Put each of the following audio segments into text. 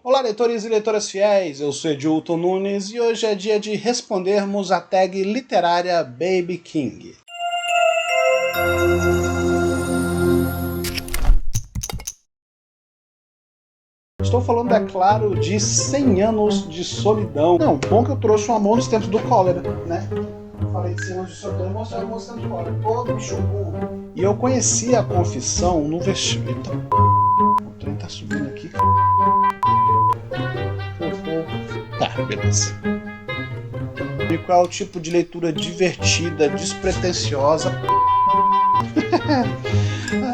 Olá, leitores e leitoras fiéis, eu sou Edilton Nunes e hoje é dia de respondermos a tag literária Baby King. Estou falando, é claro, de 100 anos de solidão. Não, bom que eu trouxe um amor nos tempos do cólera, né? Falei de 100 anos de solidão e mostrei o amor nos tempos do cólera. Ô, bicho burro. E eu conheci a confissão no vestíbulo. O trem tá subindo aqui. Tá, beleza. E qual é o tipo de leitura divertida, despretensiosa?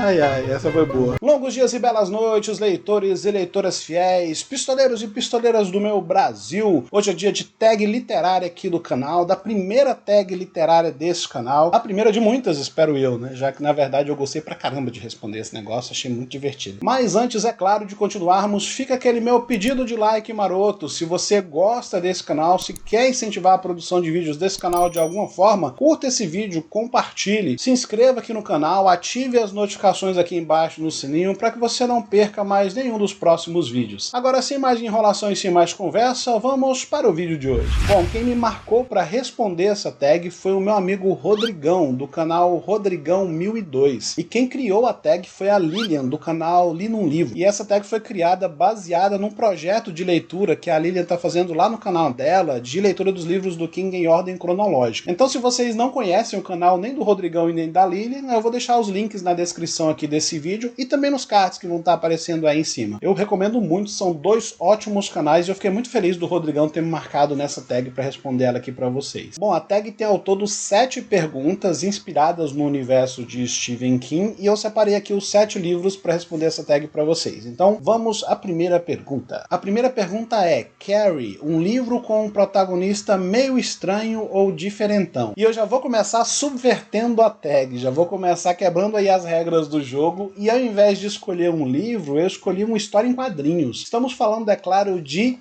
Ai, essa foi boa. Longos dias e belas noites, leitores e leitoras fiéis, pistoleiros e pistoleiras do meu Brasil. Hoje é dia de tag literária aqui do canal, da primeira tag literária desse canal. A primeira de muitas, espero eu, né? Já que, na verdade, eu gostei pra caramba de responder esse negócio, achei muito divertido. Mas antes, é claro, de continuarmos, fica aquele meu pedido de like maroto. Se você gosta desse canal, se quer incentivar a produção de vídeos desse canal de alguma forma, curta esse vídeo, compartilhe, se inscreva aqui no canal, ative as notificações aqui embaixo no sininho para que você não perca mais nenhum dos próximos vídeos. Agora, sem mais enrolação e sem mais conversa, vamos para o vídeo de hoje. Bom, quem me marcou para responder essa tag foi o meu amigo Rodrigão, do canal Rodrigão 1002. E quem criou a tag foi a Lilian, do canal Li Num Livro. E essa tag foi criada baseada num projeto de leitura que a Lilian está fazendo lá no canal dela, de leitura dos livros do King em ordem cronológica. Então, se vocês não conhecem o canal nem do Rodrigão e nem da Lilian, eu vou deixar os links na descrição aqui desse vídeo e também nos cards que vão estar aparecendo aí em cima. Eu recomendo muito, são dois ótimos canais e eu fiquei muito feliz do Rodrigão ter me marcado nessa tag para responder ela aqui para vocês. Bom, a tag tem ao todo 7 perguntas inspiradas no universo de Stephen King e eu separei aqui os 7 livros para responder essa tag para vocês. Então, vamos à primeira pergunta. A primeira pergunta é Carrie, um livro com um protagonista meio estranho ou diferentão. E eu já vou começar subvertendo a tag, já vou começar quebrando aí as regras do jogo e ao invés de escolher um livro, eu escolhi uma história em quadrinhos. Estamos falando, é claro, de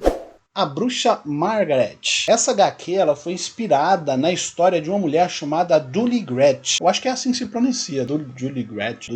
A Bruxa Margaret. Essa HQ ela foi inspirada na história de uma mulher chamada Dudley Gretch. Eu acho que é assim que se pronuncia, Dudley Gretch.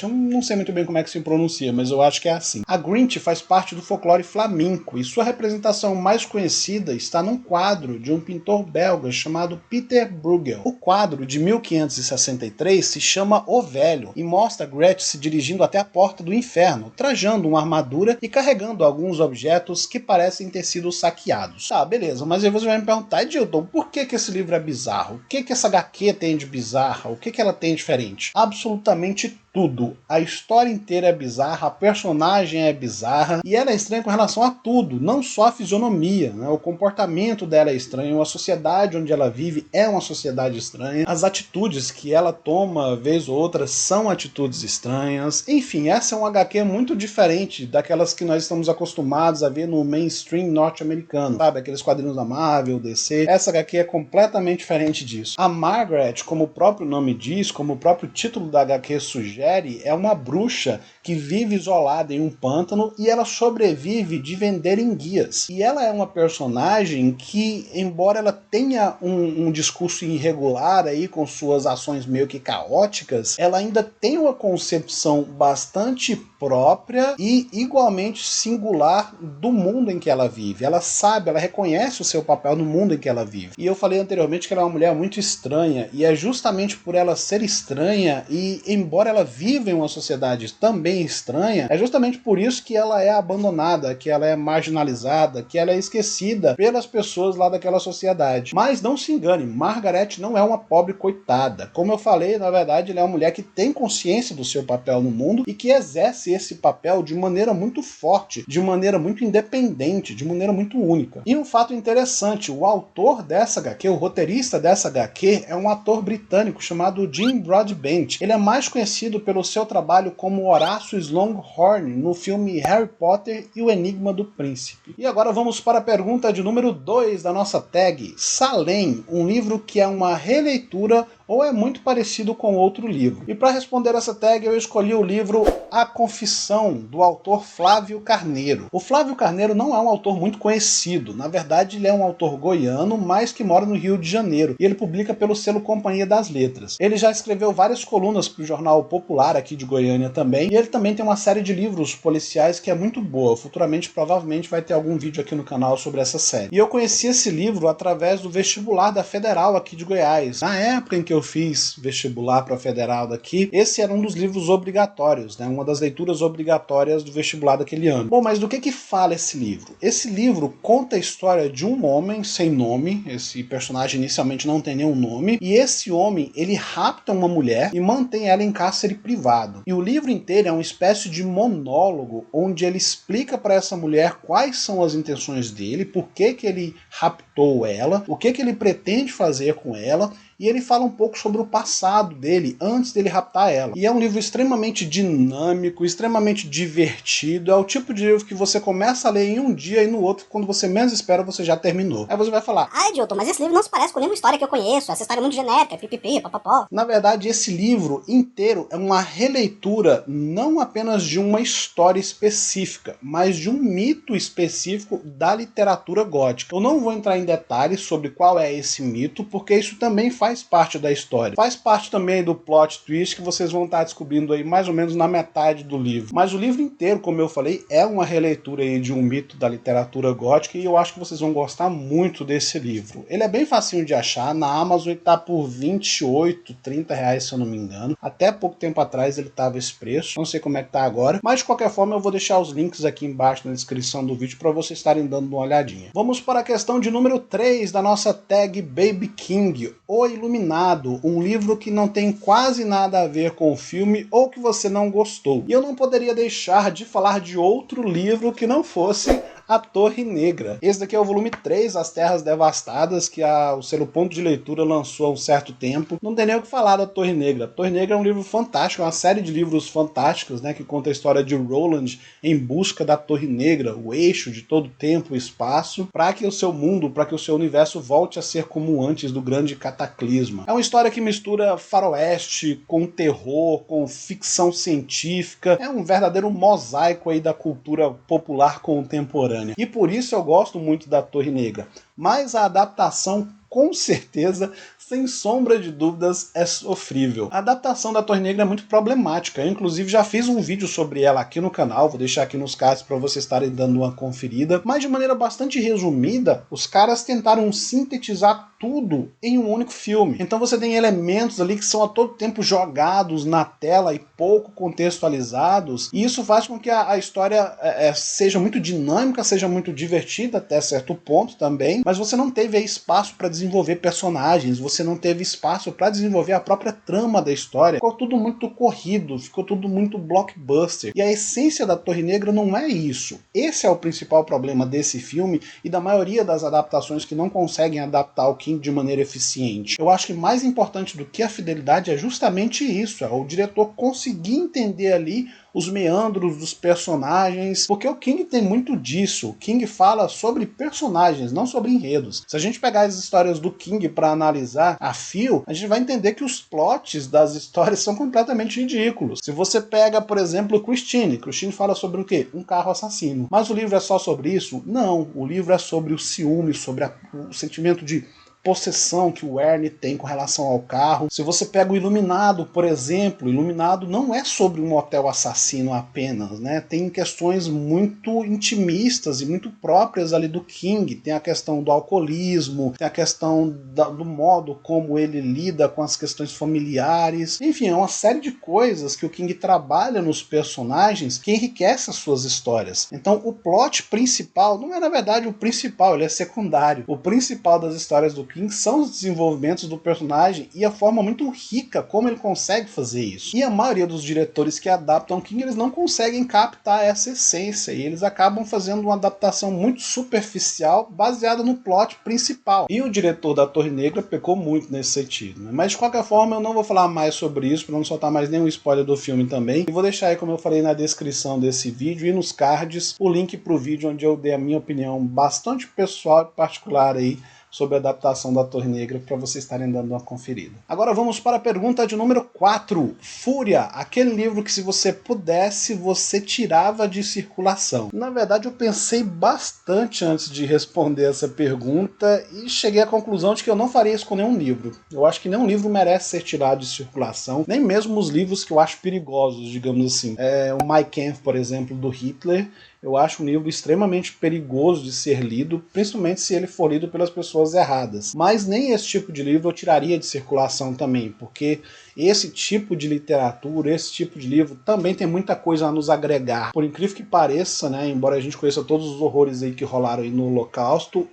Eu não sei muito bem como é que se pronuncia, mas eu acho que é assim. A Grinch faz parte do folclore flamenco e sua representação mais conhecida está num quadro de um pintor belga chamado Peter Bruegel. O quadro, de 1563, se chama O Velho e mostra Gretch se dirigindo até a porta do inferno, trajando uma armadura e carregando alguns objetos que parecem ter sido saqueados. Tá, beleza, mas aí você vai me perguntar, Edilton, por que esse livro é bizarro? O que essa HQ tem de bizarra? O que ela tem de diferente? Absolutamente tudo. A história inteira é bizarra, a personagem é bizarra e ela é estranha com relação a tudo, não só a fisionomia, né? O comportamento dela é estranho, a sociedade onde ela vive é uma sociedade estranha, as atitudes que ela toma vez ou outra são atitudes estranhas, enfim, essa é uma HQ muito diferente daquelas que nós estamos acostumados a ver no mainstream norte-americano, sabe? Aqueles quadrinhos da Marvel, DC. Essa HQ é completamente diferente disso. A Margaret, como o próprio nome diz, como o próprio título da HQ sugere, é uma bruxa que vive isolada em um pântano e ela sobrevive de vender enguias. E ela é uma personagem que, embora ela tenha um discurso irregular aí, com suas ações meio que caóticas, ela ainda tem uma concepção bastante própria e igualmente singular do mundo em que ela vive. Ela sabe, ela reconhece o seu papel no mundo em que ela vive. E eu falei anteriormente que ela é uma mulher muito estranha, e é justamente por ela ser estranha e, embora ela viva em uma sociedade também estranha, é justamente por isso que ela é abandonada, que ela é marginalizada, que ela é esquecida pelas pessoas lá daquela sociedade. Mas não se engane, Margaret não é uma pobre coitada. Como eu falei, na verdade, ela é uma mulher que tem consciência do seu papel no mundo e que exerce esse papel de maneira muito forte, de maneira muito independente, de maneira muito única. E um fato interessante, o autor dessa HQ, o roteirista dessa HQ, é um ator britânico chamado Jim Broadbent. Ele é mais conhecido pelo seu trabalho como Horácio Longhorn no filme Harry Potter e o Enigma do Príncipe. E agora vamos para a pergunta de número 2 da nossa tag. Salem, um livro que é uma releitura ou é muito parecido com outro livro. E para responder essa tag eu escolhi o livro A Confissão, do autor Flávio Carneiro. O Flávio Carneiro não é um autor muito conhecido, na verdade ele é um autor goiano, mas que mora no Rio de Janeiro, e ele publica pelo selo Companhia das Letras. Ele já escreveu várias colunas para o Jornal Popular aqui de Goiânia também, e ele também tem uma série de livros policiais que é muito boa. Futuramente, provavelmente, vai ter algum vídeo aqui no canal sobre essa série. E eu conheci esse livro através do vestibular da Federal aqui de Goiás. Na época em que eu fiz vestibular para a Federal daqui, esse era um dos livros obrigatórios, né? Uma das leituras obrigatórias do vestibular daquele ano. Bom, mas do que fala esse livro? Esse livro conta a história de um homem sem nome, esse personagem inicialmente não tem nenhum nome, e esse homem, ele rapta uma mulher e mantém ela em cárcere privado. E o livro inteiro é uma espécie de monólogo, onde ele explica para essa mulher quais são as intenções dele, por que ele raptou ela, o que ele pretende fazer com ela, e ele fala um pouco sobre o passado dele, antes dele raptar ela. E é um livro extremamente dinâmico, extremamente divertido, é o tipo de livro que você começa a ler em um dia e no outro, quando você menos espera, você já terminou. Aí você vai falar: "Ah, Edilton, mas esse livro não se parece com nenhuma história que eu conheço, essa história é muito genérica, pipipi, papapó." Na verdade, esse livro inteiro é uma releitura não apenas de uma história específica, mas de um mito específico da literatura gótica. Eu não vou entrar em detalhes sobre qual é esse mito, porque isso também faz parte da história. Faz parte também do plot twist que vocês vão estar descobrindo aí mais ou menos na metade do livro. Mas o livro inteiro, como eu falei, é uma releitura aí de um mito da literatura gótica, e eu acho que vocês vão gostar muito desse livro. Ele é bem facinho de achar, na Amazon ele tá por R$28, R$30, se eu não me engano. Até pouco tempo atrás ele tava esse preço, não sei como é que tá agora, mas de qualquer forma eu vou deixar os links aqui embaixo na descrição do vídeo para vocês estarem dando uma olhadinha. Vamos para a questão de número 3 da nossa tag Baby King, O Iluminado, um livro que não tem quase nada a ver com o filme ou que você não gostou. E eu não poderia deixar de falar de outro livro que não fosse A Torre Negra. Esse daqui é o volume 3, As Terras Devastadas, que o selo Ponto de Leitura lançou há um certo tempo. Não tem nem o que falar da Torre Negra. A Torre Negra é um livro fantástico, é uma série de livros fantásticos, né, que conta a história de Roland em busca da Torre Negra, o eixo de todo tempo e espaço, para que o seu mundo, para que o seu universo volte a ser como antes do grande cataclisma. É uma história que mistura faroeste com terror, com ficção científica. É um verdadeiro mosaico aí da cultura popular contemporânea. E por isso eu gosto muito da Torre Negra. Mas a adaptação, com certeza, sem sombra de dúvidas, é sofrível. A adaptação da Torre Negra é muito problemática. Eu, inclusive, já fiz um vídeo sobre ela aqui no canal, vou deixar aqui nos cards para vocês estarem dando uma conferida. Mas de maneira bastante resumida, os caras tentaram sintetizar tudo em um único filme. Então você tem elementos ali que são a todo tempo jogados na tela e pouco contextualizados, e isso faz com que a história seja muito dinâmica, seja muito divertida até certo ponto também, mas você não teve espaço para desenvolver personagens, você não teve espaço para desenvolver a própria trama da história. Ficou tudo muito corrido, ficou tudo muito blockbuster. E a essência da Torre Negra não é isso. Esse é o principal problema desse filme e da maioria das adaptações que não conseguem adaptar o King de maneira eficiente. Eu acho que mais importante do que a fidelidade é justamente isso, é o diretor conseguir entender ali os meandros dos personagens, porque o King tem muito disso. O King fala sobre personagens, não sobre enredos. Se a gente pegar as histórias do King para analisar a fio, a gente vai entender que os plots das histórias são completamente ridículos. Se você pega, por exemplo, Christine fala sobre o quê? Um carro assassino. Mas o livro é só sobre isso? Não. O livro é sobre o ciúme, sobre o sentimento de possessão que o Ernie tem com relação ao carro. Se você pega o Iluminado, por exemplo, Iluminado não é sobre um hotel assassino apenas, né? Tem questões muito intimistas e muito próprias ali do King. Tem a questão do alcoolismo, tem a questão do modo como ele lida com as questões familiares. Enfim, é uma série de coisas que o King trabalha nos personagens que enriquece as suas histórias. Então o plot principal não é na verdade o principal, ele é secundário. O principal das histórias do King são os desenvolvimentos do personagem e a forma muito rica como ele consegue fazer isso. E a maioria dos diretores que adaptam King, eles não conseguem captar essa essência e eles acabam fazendo uma adaptação muito superficial baseada no plot principal. E o diretor da Torre Negra pecou muito nesse sentido, né? Mas de qualquer forma eu não vou falar mais sobre isso para não soltar mais nenhum spoiler do filme também. E vou deixar aí, como eu falei, na descrição desse vídeo e nos cards o link para o vídeo onde eu dei a minha opinião bastante pessoal e particular aí sobre a adaptação da Torre Negra para vocês estarem dando uma conferida. Agora vamos para a pergunta de número 4. Fúria, aquele livro que se você pudesse, você tirava de circulação. Na verdade eu pensei bastante antes de responder essa pergunta e cheguei à conclusão de que eu não faria isso com nenhum livro. Eu acho que nenhum livro merece ser tirado de circulação, nem mesmo os livros que eu acho perigosos, digamos assim. O Mein Kampf, por exemplo, do Hitler, eu acho um livro extremamente perigoso de ser lido, principalmente se ele for lido pelas pessoas erradas. Mas nem esse tipo de livro eu tiraria de circulação também, porque esse tipo de literatura, esse tipo de livro também tem muita coisa a nos agregar. Por incrível que pareça, né, embora a gente conheça todos os horrores aí que rolaram aí no Holocausto,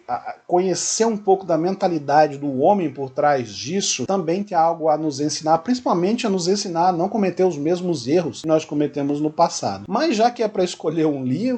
conhecer um pouco da mentalidade do homem por trás disso também tem algo a nos ensinar, principalmente a nos ensinar a não cometer os mesmos erros que nós cometemos no passado. Mas já que é para escolher um livro,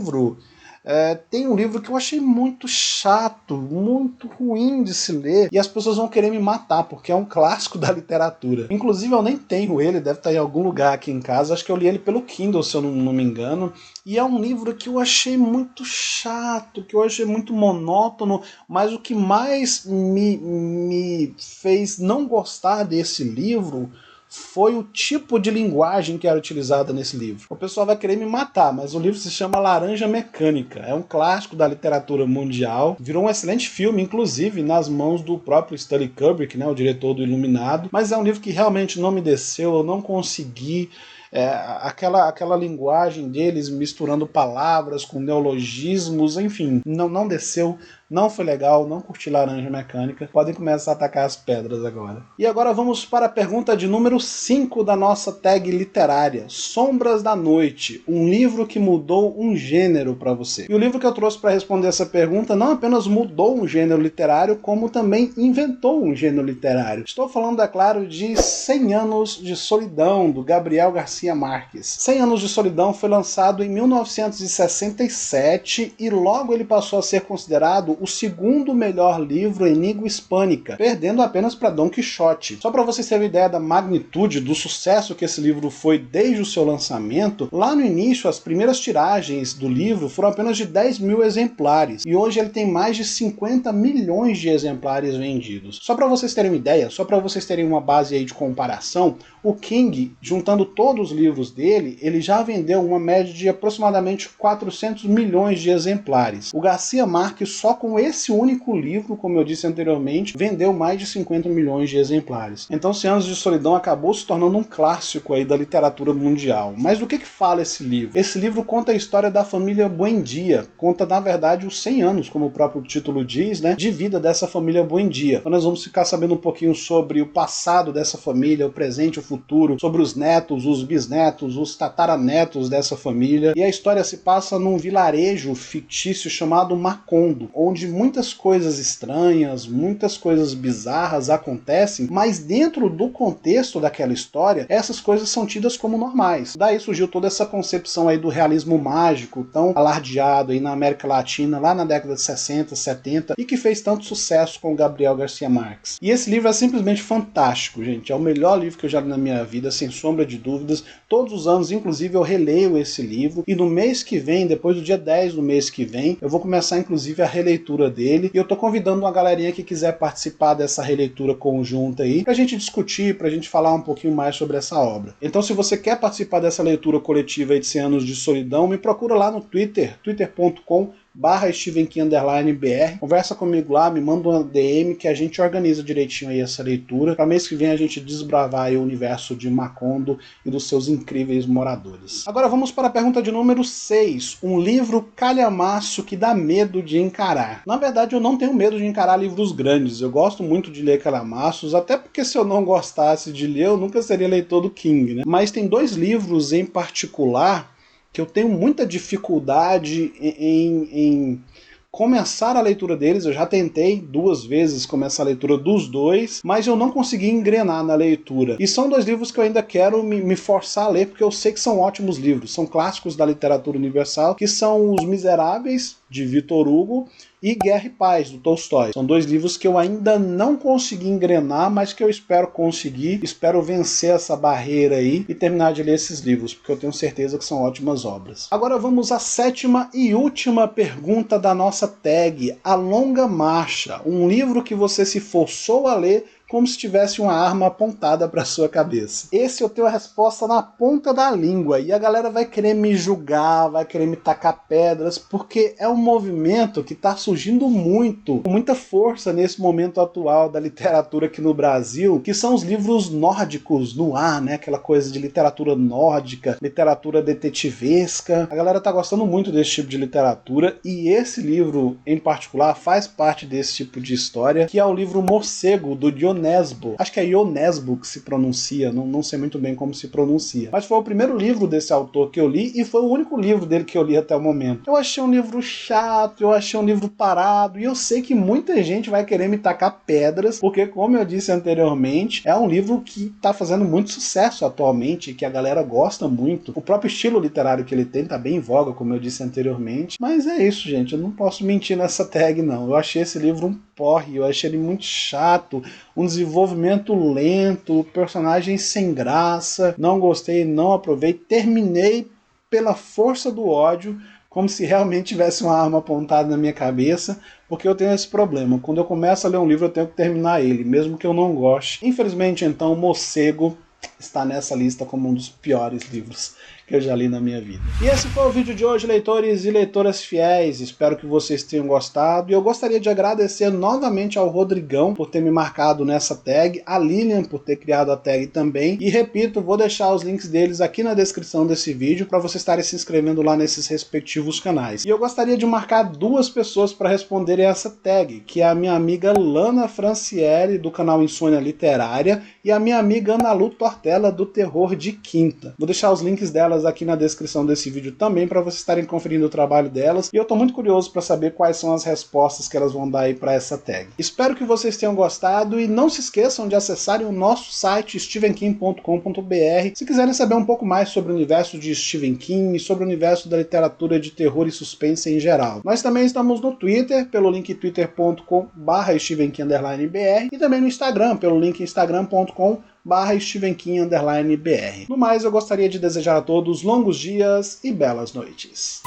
tem um livro que eu achei muito chato, muito ruim de se ler, e as pessoas vão querer me matar, porque é um clássico da literatura. Inclusive eu nem tenho ele, deve estar em algum lugar aqui em casa, acho que eu li ele pelo Kindle, se eu não me engano, e é um livro que eu achei muito chato, que eu achei muito monótono, mas o que mais me fez não gostar desse livro foi o tipo de linguagem que era utilizada nesse livro. O pessoal vai querer me matar, mas o livro se chama Laranja Mecânica. É um clássico da literatura mundial. Virou um excelente filme, inclusive, nas mãos do próprio Stanley Kubrick, né, o diretor do Iluminado. Mas é um livro que realmente não me desceu, eu não consegui. Aquela linguagem deles misturando palavras com neologismos, enfim, não desceu, não foi legal, não curti Laranja Mecânica. Podem começar a atacar as pedras agora. E agora vamos para a pergunta de número 5 da nossa tag literária. Sombras da Noite, um livro que mudou um gênero para você. E o livro que eu trouxe para responder essa pergunta não apenas mudou um gênero literário, como também inventou um gênero literário. Estou falando, é claro, de 100 Anos de Solidão, do Gabriel Garcia Marques. 100 Anos de Solidão foi lançado em 1967 e logo ele passou a ser considerado o segundo melhor livro em língua hispânica, perdendo apenas para Dom Quixote. Só para vocês terem ideia da magnitude, do sucesso que esse livro foi desde o seu lançamento, lá no início as primeiras tiragens do livro foram apenas de 10 mil exemplares, e hoje ele tem mais de 50 milhões de exemplares vendidos. Só para vocês terem uma ideia, só para vocês terem uma base aí de comparação, o King, juntando todos os livros dele, ele já vendeu uma média de aproximadamente 400 milhões de exemplares. O Garcia Marques, só com esse único livro, como eu disse anteriormente, vendeu mais de 50 milhões de exemplares. Então 100 Anos de Solidão acabou se tornando um clássico aí da literatura mundial. Mas do que fala esse livro? Esse livro conta a história da família Buendia, conta na verdade os 100 anos, como o próprio título diz, né, de vida dessa família Buendia. Então nós vamos ficar sabendo um pouquinho sobre o passado dessa família, o presente, o futuro, sobre os netos, os bisnetos, os tataranetos dessa família. E a história se passa num vilarejo fictício chamado Macondo, onde muitas coisas estranhas, muitas coisas bizarras acontecem, mas dentro do contexto daquela história, essas coisas são tidas como normais. Daí surgiu toda essa concepção aí do realismo mágico, tão alardeado aí na América Latina, lá na década de 60, 70, e que fez tanto sucesso com o Gabriel Garcia Marques. E esse livro é simplesmente fantástico, gente. É o melhor livro que eu já li na minha vida, sem sombra de dúvidas. Todos os anos, inclusive, eu releio esse livro, e no mês que vem, depois do dia 10 do mês que vem, eu vou começar, inclusive, a releitura dele, e eu tô convidando uma galerinha que quiser participar dessa releitura conjunta aí, pra gente discutir, pra gente falar um pouquinho mais sobre essa obra. Então, se você quer participar dessa leitura coletiva aí de 100 Anos de Solidão, me procura lá no Twitter, twitter.com/StevenKey_BR, conversa comigo lá, me manda uma DM que a gente organiza direitinho aí essa leitura, para mês que vem a gente desbravar aí o universo de Macondo e dos seus incríveis moradores. Agora vamos para a pergunta de número 6, um livro calhamaço que dá medo de encarar. Na verdade eu não tenho medo de encarar livros grandes, eu gosto muito de ler calhamaços, até porque se eu não gostasse de ler eu nunca seria leitor do King, né? Mas tem dois livros em particular que eu tenho muita dificuldade em começar a leitura deles. Eu já tentei 2 vezes começar a leitura dos dois, mas eu não consegui engrenar na leitura. E são 2 livros que eu ainda quero me forçar a ler, porque eu sei que são ótimos livros, são clássicos da literatura universal, que são Os Miseráveis, de Victor Hugo, e Guerra e Paz, do Tolstói. São dois livros que eu ainda não consegui engrenar, mas que eu espero conseguir, espero vencer essa barreira aí e terminar de ler esses livros, porque eu tenho certeza que são ótimas obras. Agora vamos à sétima e última pergunta da nossa tag, A Longa Marcha, um livro que você se forçou a ler como se tivesse uma arma apontada para sua cabeça. Esse eu tenho a resposta na ponta da língua e a galera vai querer me julgar, vai querer me tacar pedras, porque é um movimento que está surgindo muito, com muita força nesse momento atual da literatura aqui no Brasil, que são os livros nórdicos no ar, né? Aquela coisa de literatura nórdica, literatura detetivesca. A galera tá gostando muito desse tipo de literatura e esse livro em particular faz parte desse tipo de história, que é o livro Morcego, do Ionesbo. Acho que é Ionesbo que se pronuncia, não sei muito bem como se pronuncia. Mas foi o primeiro livro desse autor que eu li e foi o único livro dele que eu li até o momento. Eu achei um livro chato, eu achei um livro parado e eu sei que muita gente vai querer me tacar pedras, porque como eu disse anteriormente, é um livro que tá fazendo muito sucesso atualmente, que a galera gosta muito. O próprio estilo literário que ele tem tá bem em voga, como eu disse anteriormente. Mas é isso, gente, eu não posso mentir nessa tag não. Eu achei esse livro um porre, eu achei ele muito chato, um desenvolvimento lento, personagens sem graça, não gostei, não aprovei, terminei pela força do ódio, como se realmente tivesse uma arma apontada na minha cabeça, porque eu tenho esse problema, quando eu começo a ler um livro eu tenho que terminar ele, mesmo que eu não goste. Infelizmente então, Morcego está nessa lista como um dos piores livros que eu já li na minha vida. E esse foi o vídeo de hoje, leitores e leitoras fiéis. Espero que vocês tenham gostado. E eu gostaria de agradecer novamente ao Rodrigão por ter me marcado nessa tag, a Lilian por ter criado a tag também. E repito, vou deixar os links deles aqui na descrição desse vídeo para vocês estarem se inscrevendo lá nesses respectivos canais. E eu gostaria de marcar duas pessoas para responderem essa tag, que é a minha amiga Lana Franciele, do canal Insônia Literária, e a minha amiga Ana Lu Tortella, do Terror de Quinta. Vou deixar os links delas aqui na descrição desse vídeo também para vocês estarem conferindo o trabalho delas, e eu estou muito curioso para saber quais são as respostas que elas vão dar aí para essa tag. Espero que vocês tenham gostado e não se esqueçam de acessarem o nosso site stevenkim.com.br se quiserem saber um pouco mais sobre o universo de Stephen King e sobre o universo da literatura de terror e suspense em geral. Nós também estamos no Twitter pelo link twitter.com/stevenkim_br e também no Instagram pelo link instagram.com/stevenkim_br. No mais, eu gostaria de desejar a todos longos dias e belas noites.